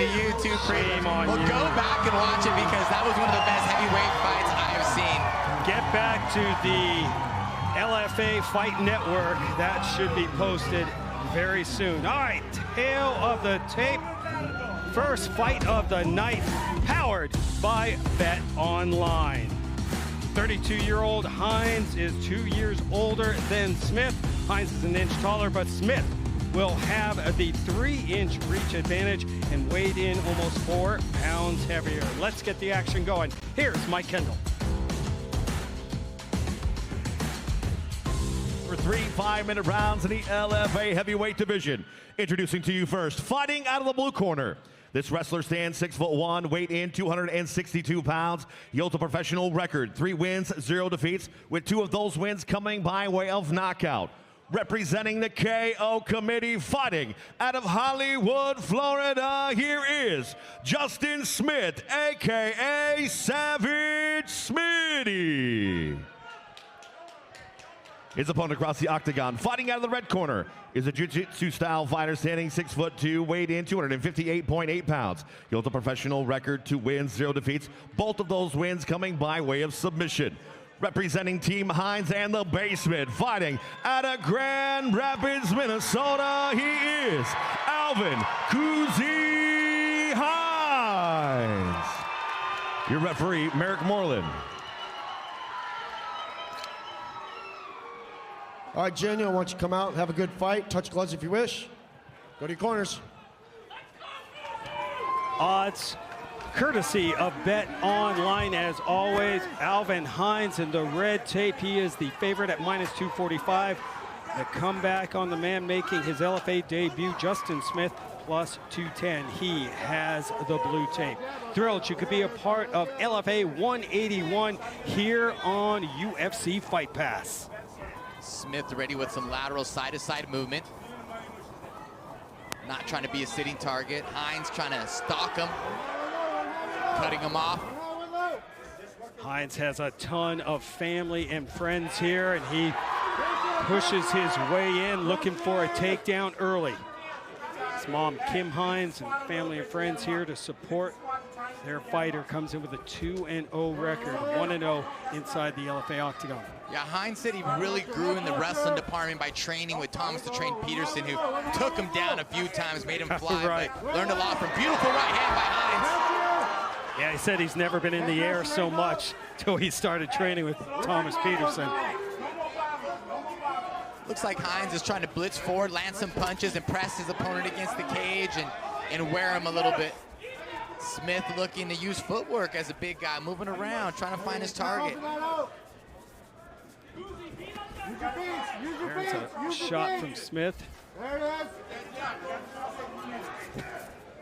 YouTube Shame on Well, you. go back and watch it because that was one of the best heavyweight fights I have seen. Get back to the LFA Fight Network. That should be posted very soon. All right, tail of the tape. First fight of the night, powered by Bet Online. 32-year-old Hines is 2 years older than Smith. Hines is an inch taller, but Smith will have the 3-inch reach advantage and weighed in almost 4 pounds heavier. Let's get the action going. Here's Mike Kendall. For 3 5-minute rounds in the LFA heavyweight division. Introducing to you first, fighting out of the blue corner. This wrestler stands 6'1", weight in 262 pounds. He holds a professional record, 3 wins, 0 defeats, with 2 of those wins coming by way of knockout. Representing the KO committee, fighting out of Hollywood, Florida, here is Justin Smith, AKA Savage Smitty. His opponent across the octagon, fighting out of the red corner, is a jiu-jitsu style fighter standing 6'2", weighed in 258.8 pounds. He holds a professional record, 2 wins, 0 defeats. Both of those wins coming by way of submission. Representing Team Hines and the Basement, fighting out of Grand Rapids, Minnesota, he is Alvin GOOZIE Hines. Your referee, Merrick Moreland. All right, Jenny, I want you to come out, have a good fight, touch gloves if you wish. Go to your corners. Odds courtesy of Bet Online as always. Alvin Hines in the red tape. He is the favorite at -245. The comeback on the man making his LFA debut, Justin Smith, plus 210. He has the blue tape. Thrilled you could be a part of LFA 181 here on UFC Fight Pass. Smith ready with some lateral side-to-side movement. Not trying to be a sitting target. Hines trying to stalk him. Cutting him off. Hines has a ton of family and friends here, and he pushes his way in, looking for a takedown early. His mom, Kim Hines, and family and friends here to support their fighter. Comes in with a 2-0 record, 1-0 inside the LFA octagon. Yeah, Hines said he really grew in the wrestling department by training with Thomas the Train Peterson, who took him down a few times, made him fly, Right. but learned a lot from beautiful right hand by Hines. Yeah, he said he's never been in the air so much till he started training with Thomas Peterson. Looks like Hines is trying to blitz forward, land some punches, and press his opponent against the cage and wear him a little bit. Smith looking to use footwork as a big guy, moving around, trying to find his target. There's a shot from Smith. There it is.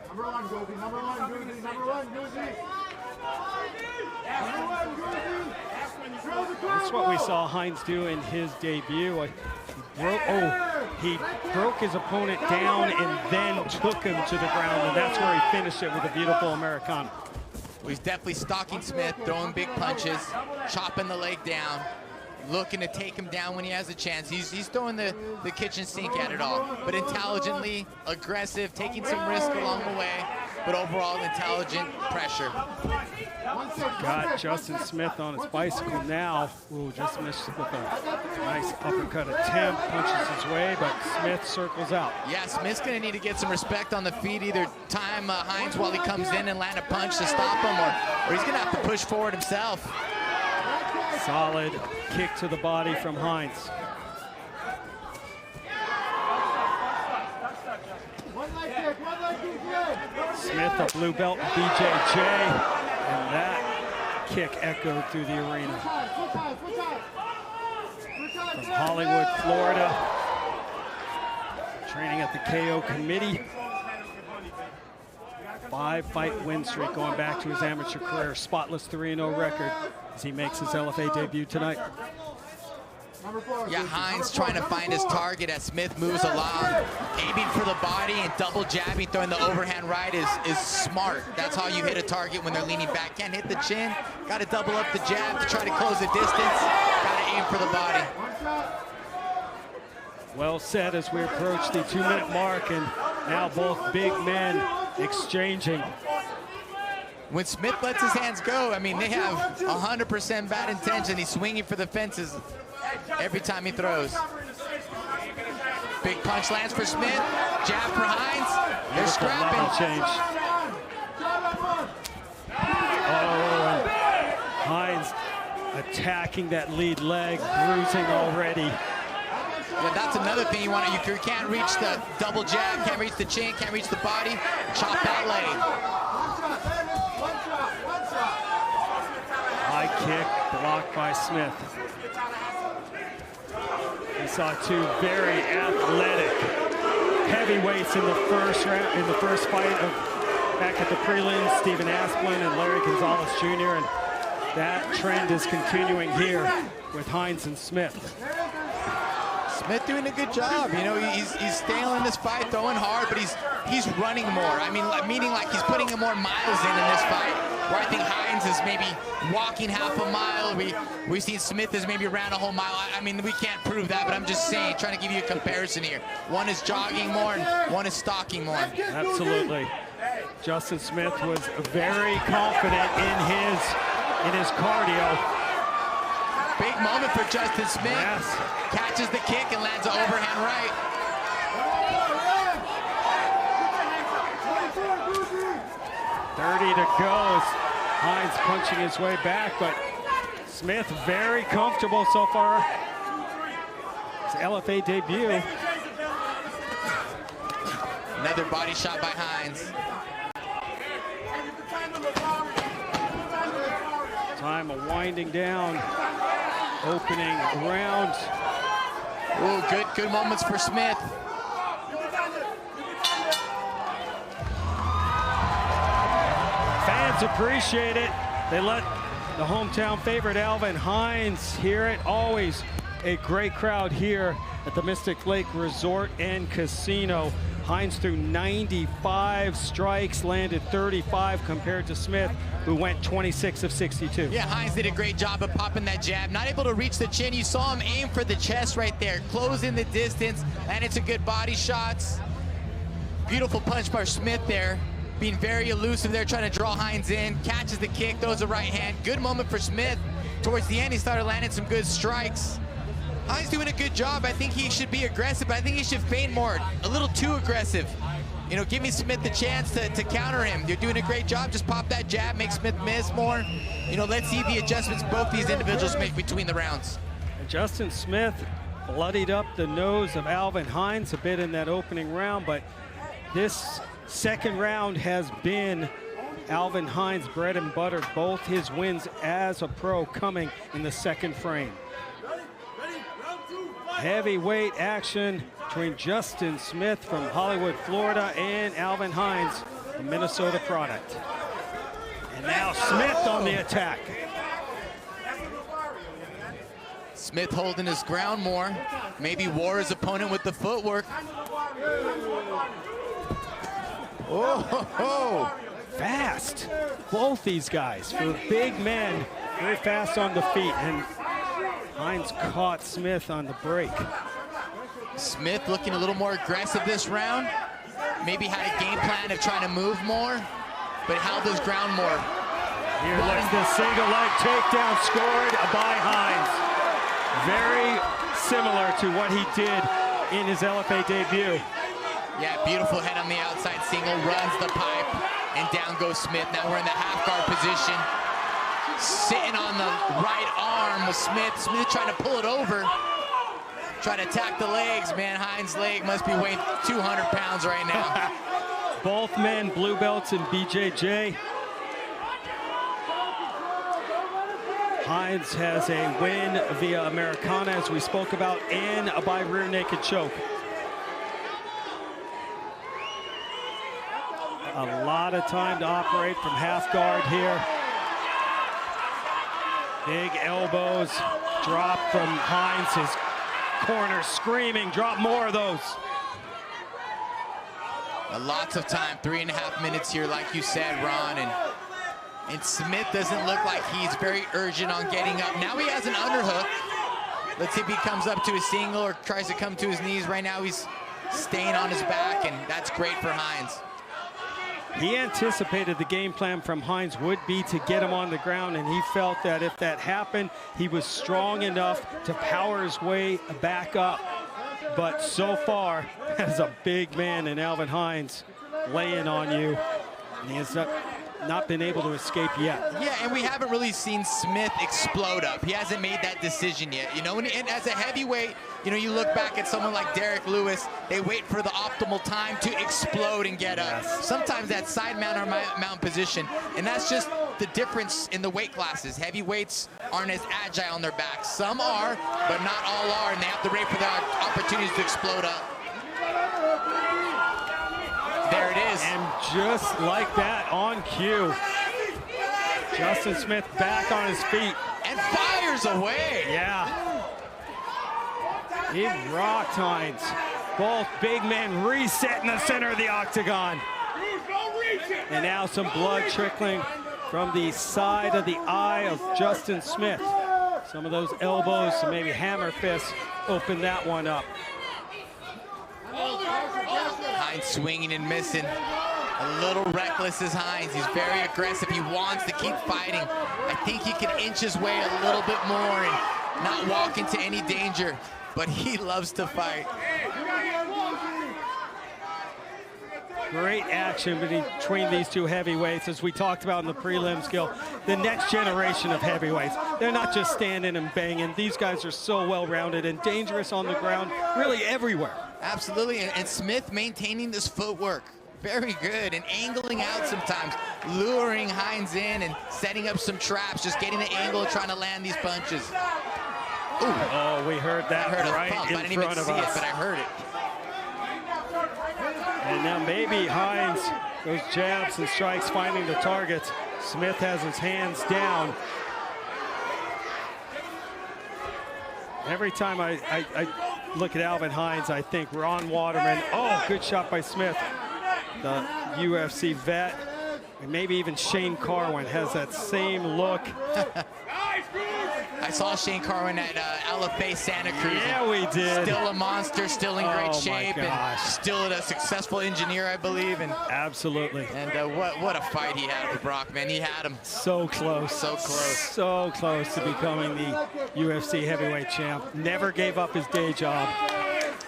Number 1, GOOZIE. Number 1, GOOZIE. Number 1, GOOZIE. Number 1, GOOZIE. That's what we saw Hines do in his debut. He broke his opponent down and then took him to the ground, and that's where he finished it with a beautiful Americana. Well, he's definitely stalking Smith, throwing big punches, chopping the leg down, looking to take him down when he has a chance. He's throwing the kitchen sink at it all, but intelligently, aggressive, taking some risk along the way, but overall intelligent pressure. Got Justin Smith on his bicycle now. Ooh, just missed with a nice uppercut attempt, punches his way, but Smith circles out. Yeah, Smith's gonna need to get some respect on the feet, either time Hines while he comes in and land a punch to stop him, or he's gonna have to push forward himself. Solid kick to the body from Hines. Smith, a blue belt, BJJ, and that kick echoed through the arena. From Hollywood, Florida, training at the KO committee. 5-fight win streak going back to his amateur career. Spotless 3-0 record as he makes his LFA debut tonight. Yeah, Hines trying to find his target as Smith moves along, aiming for the body and double jabbing, throwing the overhand right is smart. That's how you hit a target when they're leaning back. Can't hit the chin, got to double up the jab to try to close the distance, got to aim for the body. Well said as we approach the 2-minute mark, and now both big men exchanging. When Smith lets his hands go, I mean, they have 100% bad intention. He's swinging for the fences every time he throws. Big punch lands for Smith. Jab for Hines. They're scrapping. Change. Oh, and Hines attacking that lead leg, bruising already. Yeah, that's another thing you want. You can't reach the double jab, can't reach the chin, can't reach the body. Chop that leg. High kick blocked by Smith. We saw two very athletic heavyweights in the first round, in the first fight of back at the prelims, Stephen Asplin and Larry Gonzalez Jr. And that trend is continuing here with Hines and Smith. Smith doing a good job. You know, he's staying in this fight, throwing hard, but he's running more. I mean, meaning like he's putting more miles in this fight. Where I think Hines is maybe walking half a mile. We've seen Smith is maybe around a whole mile. I mean, we can't prove that, but I'm just saying, trying to give you a comparison here. One is jogging more, and one is stalking more. Absolutely. Justin Smith was very confident in his cardio. Big moment for Justin Smith. Yes. Catches the kick and lands an overhand right. .30 to go. Hines punching his way back, but Smith very comfortable so far. His LFA debut. Another body shot by Hines. Time of winding down. Opening round. Ooh, good moments for Smith. Fans appreciate it. They let the hometown favorite Alvin Hines hear it. Always a great crowd here at the Mystic Lake Resort and Casino. Hines threw 95 strikes, landed 35 compared to Smith, who went 26 of 62. Yeah, Hines did a great job of popping that jab. Not able to reach the chin. You saw him aim for the chest right there, closing the distance, landed some good body shots. Beautiful punch by Smith there, being very elusive there, trying to draw Hines in, catches the kick, throws a right hand. Good moment for Smith. Towards the end, he started landing some good strikes. Hines doing a good job. I think he should be aggressive, but I think he should feint more, a little too aggressive. You know, give me Smith the chance to counter him. You're doing a great job. Just pop that jab, make Smith miss more. You know, let's see the adjustments both these individuals make between the rounds. Justin Smith bloodied up the nose of Alvin Hines a bit in that opening round, but this second round has been Alvin Hines' bread and butter. Both his wins as a pro coming in the second frame. Heavyweight action between Justin Smith from Hollywood, Florida, and Alvin Hines, a Minnesota product. And now Smith on the attack. Smith holding his ground more. Maybe wore his opponent with the footwork. Oh, Fast. Both these guys, for big men, very fast on the feet. And Hines caught Smith on the break. Smith looking a little more aggressive this round. Maybe had a game plan of trying to move more, but held his ground more. Here looks the single leg takedown scored by Hines. Very similar to what he did in his LFA debut. Yeah, beautiful head on the outside single, runs the pipe, and down goes Smith. Now we're in the half guard position. Sitting on the right arm with Smith. Smith trying to pull it over. Trying to attack the legs, man. Hines' leg must be weighing 200 pounds right now. Both men blue belts in BJJ. Hines has a win via Americana, as we spoke about, and a by rear naked choke. A lot of time to operate from half guard here. Big elbows, drop from Hines, his corner screaming, drop more of those. Lots of time, 3.5 minutes here, like you said, Ron, and Smith doesn't look like he's very urgent on getting up. Now he has an underhook. Let's see if he comes up to a single or tries to come to his knees. Right now he's staying on his back, and that's great for Hines. He anticipated the game plan from Hines would be to get him on the ground, and he felt that if that happened, he was strong enough to power his way back up. But so far, as a big man in Alvin Hines laying on you, and he has not been able to escape yet. Yeah, and we haven't really seen Smith explode up. He hasn't made that decision yet. You know, and as a heavyweight, you know, you look back at someone like Derek Lewis, they wait for the optimal time to explode and get up. Sometimes that side mount or mount position, and that's just the difference in the weight classes. Heavyweights aren't as agile on their backs. Some are, but not all are, and they have to wait for their opportunities to explode up. There it is. And just like that, on cue, Justin Smith back on his feet. And fires away. Yeah. He rocked Hines. Both big men reset in the center of the octagon. And now some blood trickling from the side of the eye of Justin Smith. Some of those elbows, some maybe hammer fists, open that one up. Hines swinging and missing. A little reckless as Hines. He's very aggressive. He wants to keep fighting. I think he can inch his way a little bit more and not walk into any danger, but he loves to fight. Great action between these two heavyweights, as we talked about in the prelims, Gil. The next generation of heavyweights. They're not just standing and banging. These guys are so well-rounded and dangerous on the ground, really everywhere. Absolutely, and Smith maintaining this footwork. Very good, and angling out sometimes, luring Hines in and setting up some traps, just getting the angle, trying to land these punches. Ooh. Oh, we heard that right pump. in I didn't even front of see us. it, but I heard it. And now maybe Hines, those jabs and strikes finding the targets. Smith has his hands down. Every time I look at Alvin Hines, I think Ron Waterman. Oh, good shot by Smith. The UFC vet, and maybe even Shane Carwin has that same look. I saw Shane Carwin at LFA Santa Cruz. Yeah, we did. Still a monster, still in great Oh, shape, and still a successful engineer, I believe. And absolutely. And what a fight he had with Brock, man. He had him so close, so close, so close to becoming the UFC heavyweight champ. Never gave up his day job.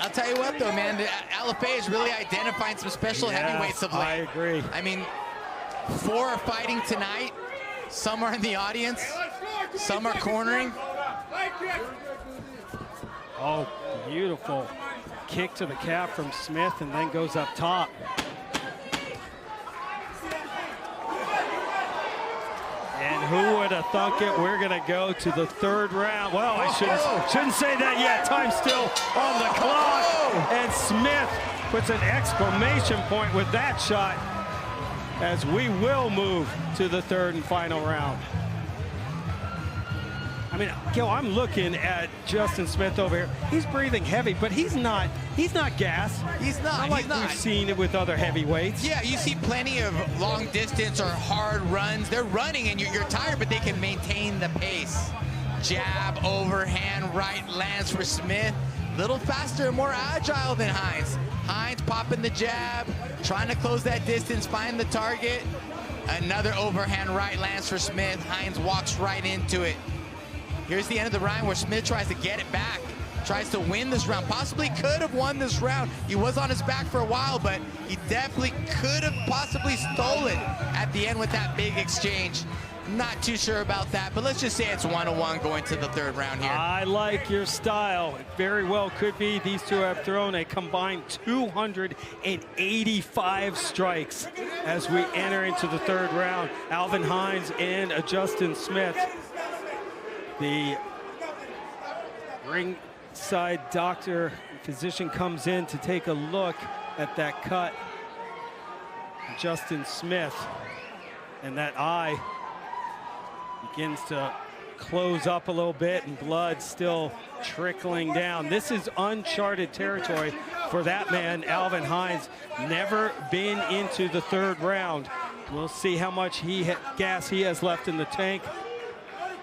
I'll tell you what, though, man. The LFA is really identifying some special heavyweights of late. I agree. I mean, 4 are fighting tonight. Some are in the audience. Some are cornering. Oh, beautiful kick to the calf from Smith, and then goes up top. And who would have thunk it? We're going to go to the 3rd round. Well, I shouldn't say that yet. Time's still on the clock. And Smith puts an exclamation point with that shot, as we will move to the 3rd and final round. I mean, Gil, I'm looking at Justin Smith over here. He's breathing heavy, but he's not gassed. He's not. Like we've seen it with other heavyweights. Yeah, you see plenty of long distance or hard runs. They're running and you're tired, but they can maintain the pace. Jab, overhand, right lands for Smith. Little faster and more agile than Hines. Hines popping the jab, trying to close that distance, find the target. Another overhand right lands for Smith. Hines walks right into it. Here's the end of the round where Smith tries to get it back, tries to win this round. Possibly could have won this round. He was on his back for a while, but he definitely could have possibly stolen at the end with that big exchange. Not too sure about that, but let's just say it's 1-1 going to the 3rd round here. I like your style. It very well could be. These two have thrown a combined 285 strikes as we enter into the 3rd round. Alvin Hines and Justin Smith. The ringside doctor, physician comes in to take a look at that cut. Justin Smith, and that eye begins to close up a little bit, and blood still trickling down. This is uncharted territory for that man, Alvin Hines. Never been into the 3rd round. We'll see how much gas he has left in the tank.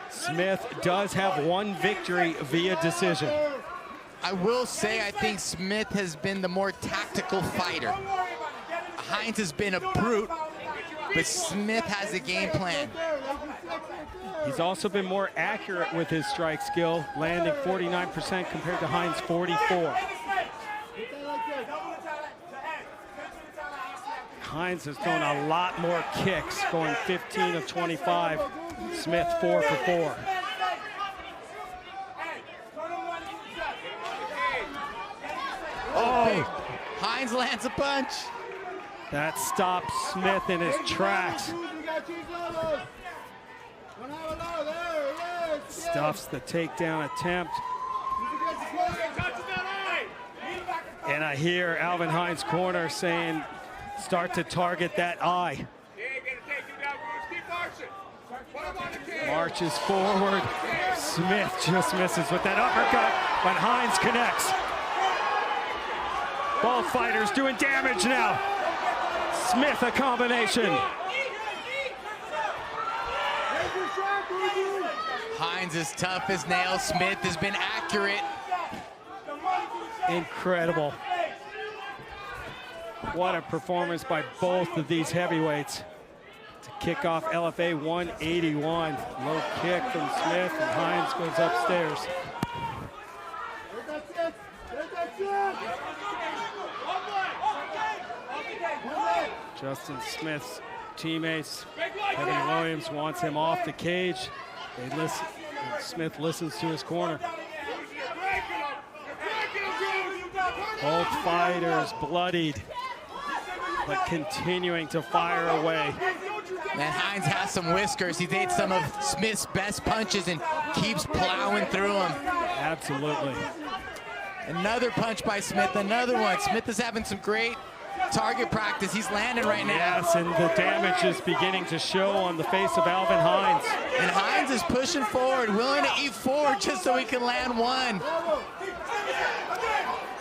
Smith does have 1 victory via decision. I will say I think Smith has been the more tactical fighter. Hines has been a brute, but Smith has a game plan. He's also been more accurate with his strike skill, landing 49% compared to Hines' 44. Hines has thrown a lot more kicks, going 15 of 25. Smith 4 for 4. Oh, Hines lands a punch. That stops Smith in his tracks. Stuffs the takedown attempt. And I hear Alvin Hines' corner saying, start to target that eye. Marches forward. Smith just misses with that uppercut, but Hines connects. Both fighters doing damage now. Smith a combination. Hines is tough as nails. Smith has been accurate. Incredible. What a performance by both of these heavyweights. To kick off LFA 181. Low kick from Smith, and Hines goes upstairs. Justin Smith's teammates, Kevin Williams wants him off the cage. They listen. Smith listens to his corner. Both fighters bloodied, but continuing to fire away. Man, Hines has some whiskers. He's ate some of Smith's best punches and keeps plowing through them. Absolutely. Another punch by Smith, another one. Smith is having some great target practice. He's landing right now. Yes, and the damage is beginning to show on the face of Alvin Hines. And Hines is pushing forward, willing to eat forward just so he can land one.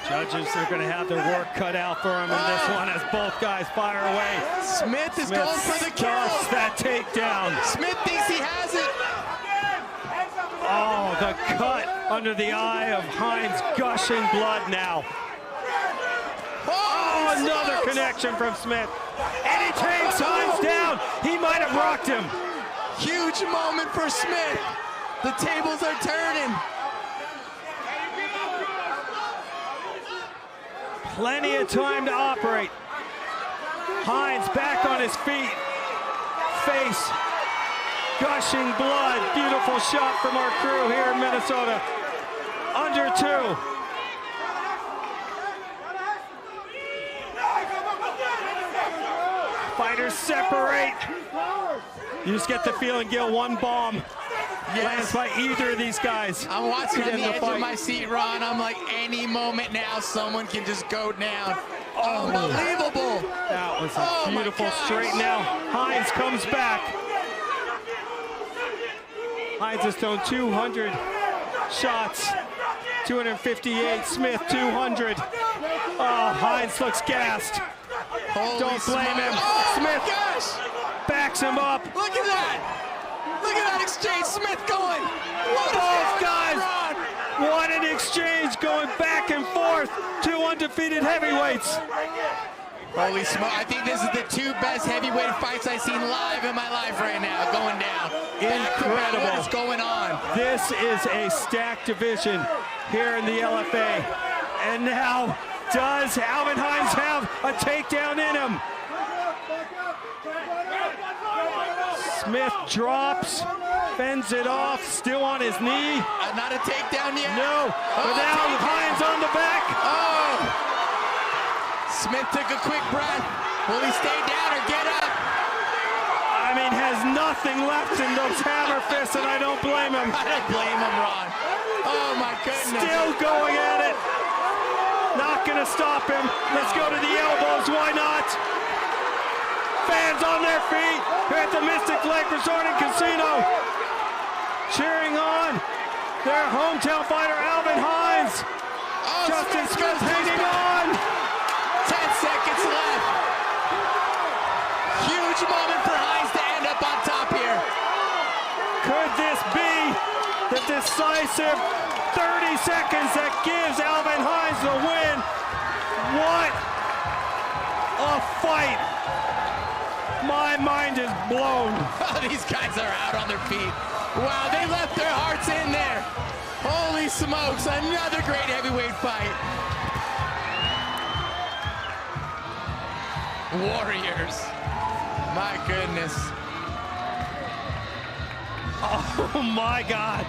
Judges are going to have their work cut out for him in this one as both guys fire away. Smith is going for the kill. That takedown. Smith thinks he has it. Oh, the cut under the eye of Hines, gushing blood now. Oh, another connection from Smith. And he takes Hines down. He might have rocked him. Huge moment for Smith. The tables are turning. Plenty of time to operate. Hines back on his feet. Face gushing blood. Beautiful shot from our crew here in Minnesota. Under 2. Fighters separate. You just get the feeling, Gil, one bomb lands by either of these guys. I'm watching on the edge of my seat, Ron. I'm like, any moment now, someone can just go down. Unbelievable. That was a beautiful straight now. Hines comes back. Hines has thrown 200 shots. 258, Smith 200. Oh, Hines looks gassed. Don't blame him. Smith backs him up. Look at that. Look at that exchange. Smith going. Both guys. What an exchange going back and forth. 2 undefeated heavyweights. Holy smoke. I think this is the 2 best heavyweight fights I've seen live in my life right now going down. Incredible. What is going on? This is a stacked division here in the LFA. And now, does Alvin Hines have a takedown in him? Smith drops, fends it off, still on his knee. Not a takedown yet. No, but now Hines on the back. Oh! Smith took a quick breath. Will he stay down or get up? I mean, has nothing left in those hammer fists, and I don't blame him. I don't blame him, Ron. Oh my goodness. Still going at it. Not gonna stop him. Let's go to the elbows, why not? Fans on their feet here at the Mystic Lake Resort and Casino. Cheering on their hometown fighter, Alvin Hines. Oh, Justin Smith hanging on. 10 seconds left. Huge moment for Hines to end up on top here. Could this be the decisive 30 seconds that gives Alvin Hines the win? What a fight. My mind is blown. These guys are out on their feet. Wow, they left their hearts in there. Holy smokes, another great heavyweight fight. Warriors. My goodness. Oh my God.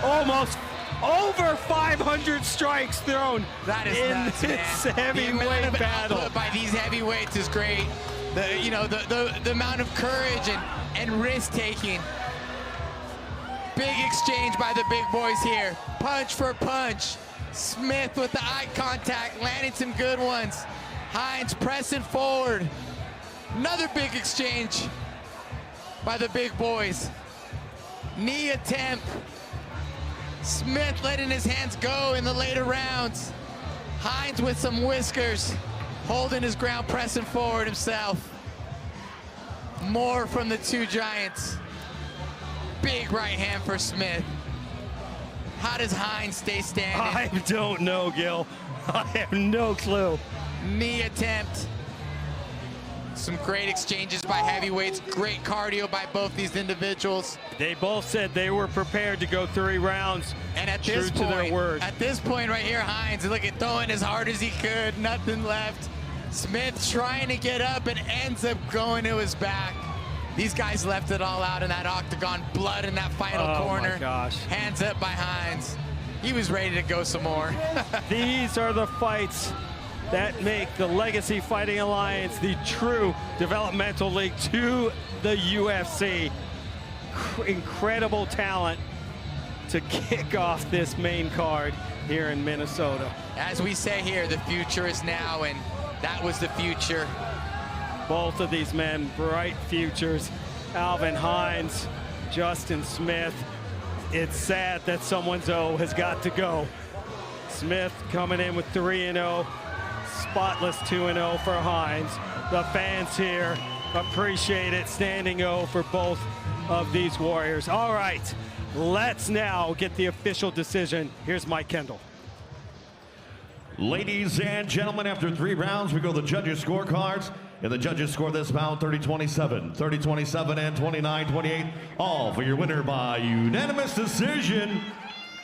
Almost over 500 strikes thrown That is in nuts, this man. heavyweight battle. Output by these heavyweights is great. The amount of courage and risk taking. Big exchange by the big boys here. Punch for punch. Smith with the eye contact, landing some good ones. Hines pressing forward. Another big exchange by the big boys. Knee attempt. Smith letting his hands go in the later rounds. Hines with some whiskers, holding his ground, pressing forward himself. More from the two giants. Big right hand for Smith. How does Hines stay standing? I don't know, Gil. I have no clue. Knee attempt. Some great exchanges by heavyweights. Great cardio by both these individuals. They both said they were prepared to go 3 rounds. And at true this to point, their word. At this point right here, Hines, look at throwing as hard as he could, nothing left. Smith trying to get up and ends up going to his back. These guys left it all out in that octagon. Blood in that final corner. Oh my gosh. Hands up by Hines. He was ready to go some more. These are the fights that make the Legacy Fighting Alliance the true developmental league to the UFC. Incredible talent to kick off this main card here in Minnesota. As we say here, the future is now, and that was the future. Both of these men, bright futures. Alvin Hines, Justin Smith. It's sad that someone's O has got to go. Smith coming in with 3-0. Spotless 2-0 for Hines. The fans here appreciate it. Standing O for both of these warriors. All right, let's now get the official decision. Here's Mike Kendall. Ladies and gentlemen, after 3 rounds, we go to the judges' scorecards. And the judges score this bout 30-27, 30-27, and 29-28. All for your winner by unanimous decision,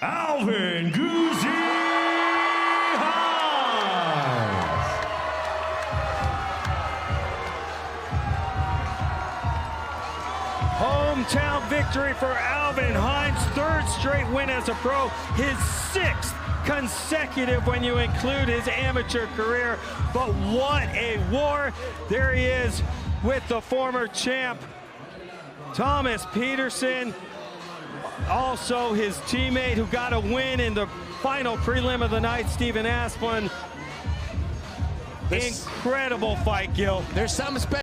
Alvin GOOZIE Hines. Hometown victory for Alvin Hines. 3rd straight win as a pro. His 6th consecutive when you include his amateur career. But what a war. There he is with the former champ, Thomas Peterson. Also his teammate who got a win in the final prelim of the night, Stephen Asplin. Incredible fight, Gil. There's some